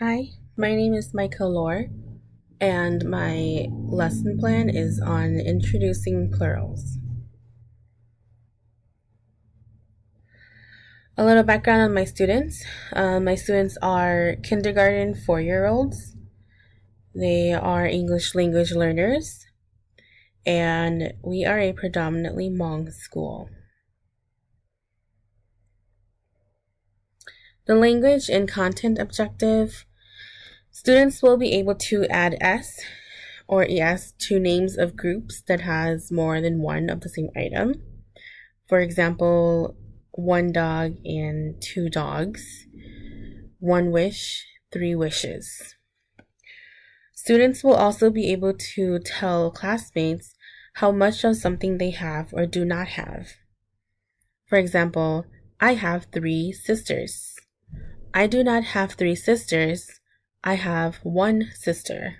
Hi, my name is Micah Lore, and my lesson plan is on introducing plurals. A little background on my students. My students are kindergarten 4-year-olds. They are English language learners, and we are a predominantly Hmong school. The language and content objective. Students will be able to add S or ES to names of groups that has more than one of the same item. For example, one dog and two dogs, one wish, three wishes. Students will also be able to tell classmates how much of something they have or do not have. For example, I have 3 sisters. I do not have 3 sisters. I have one sister.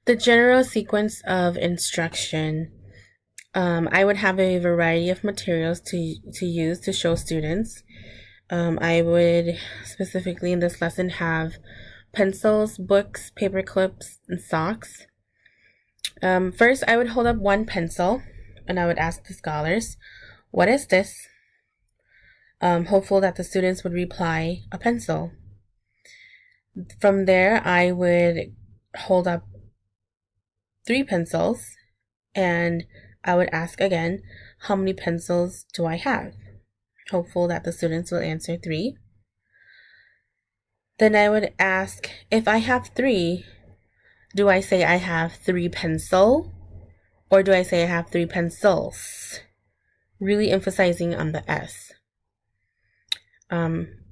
The general sequence of instruction. I would have a variety of materials to use to show students. I would specifically in this lesson have pencils, books, paper clips, and socks. First, I would hold up one pencil and I would ask the scholars, "What is this?" Hopeful that the students would reply, "A pencil." From there, I would hold up 3 pencils and I would ask again, "How many pencils do I have?" Hopeful that the students will answer 3. Then I would ask, if I have 3, do I say I have 3 pencil or do I say I have 3 pencils? Really emphasizing on the S.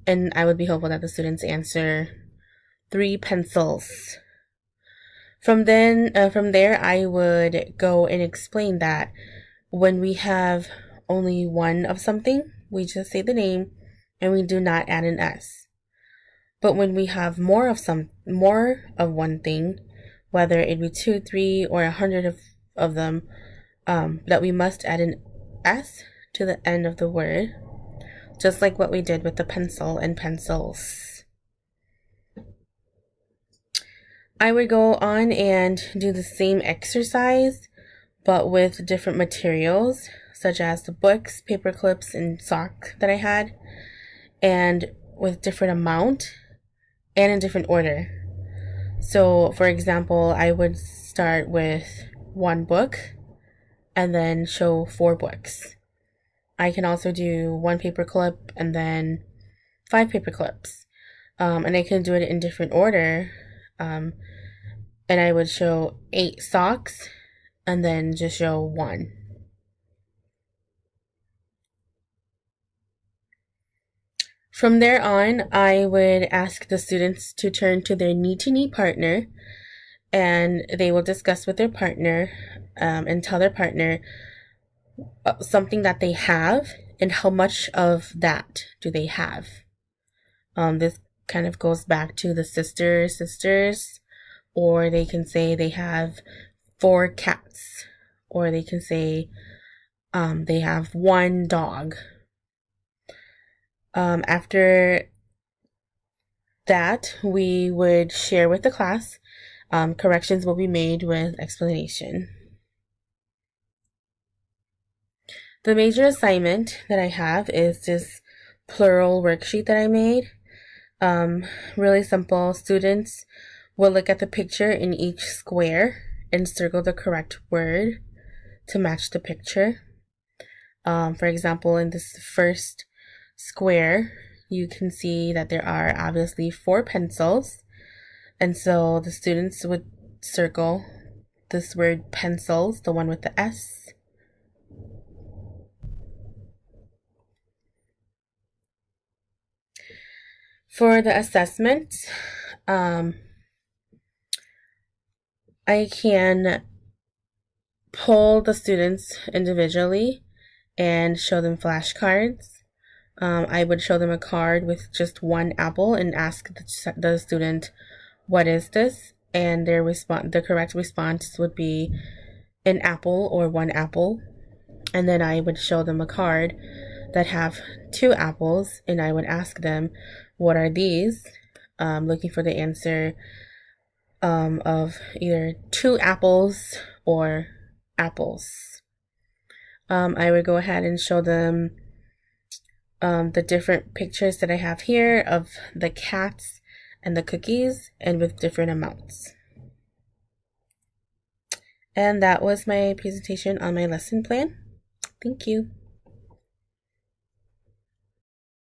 And I would be hopeful that the students answer 3 pencils. From there, I would go and explain that when we have only one of something, we just say the name and we do not add an S. But when we have more of one thing, whether it be 2, 3, or 100 of them, that we must add an S to the end of the word, just like what we did with the pencil and pencils. I would go on and do the same exercise, but with different materials, such as the books, paper clips, and sock that I had, and with different amount and in different order. So, for example, I would start with one book and then show 4 books. I can also do one paper clip and then 5 paper clips. And I can do it in different order. And I would show 8 socks and then just show 1. From there on, I would ask the students to turn to their knee-to-knee partner and they will discuss with their partner and tell their partner something that they have and how much of that do they have. This kind of goes back to the sisters, or they can say they have 4 cats, or they can say they have 1 dog. After that, we would share with the class. Corrections will be made with explanation. The major assignment that I have is this plural worksheet that I made. Really simple. Students will look at the picture in each square and circle the correct word to match the picture. For example, in this first square, you can see that there are obviously 4 pencils. And so the students would circle this word pencils, the one with the S. For the assessment, I can pull the students individually and show them flashcards. I would show them a card with just 1 apple and ask the student, "What is this?" And the correct response would be an apple or 1 apple. And then I would show them a card that have 2 apples, and I would ask them, what are these? Looking for the answer of either 2 apples or apples. I would go ahead and show them the different pictures that I have here of the cats and the cookies, and with different amounts. And that was my presentation on my lesson plan. Thank you.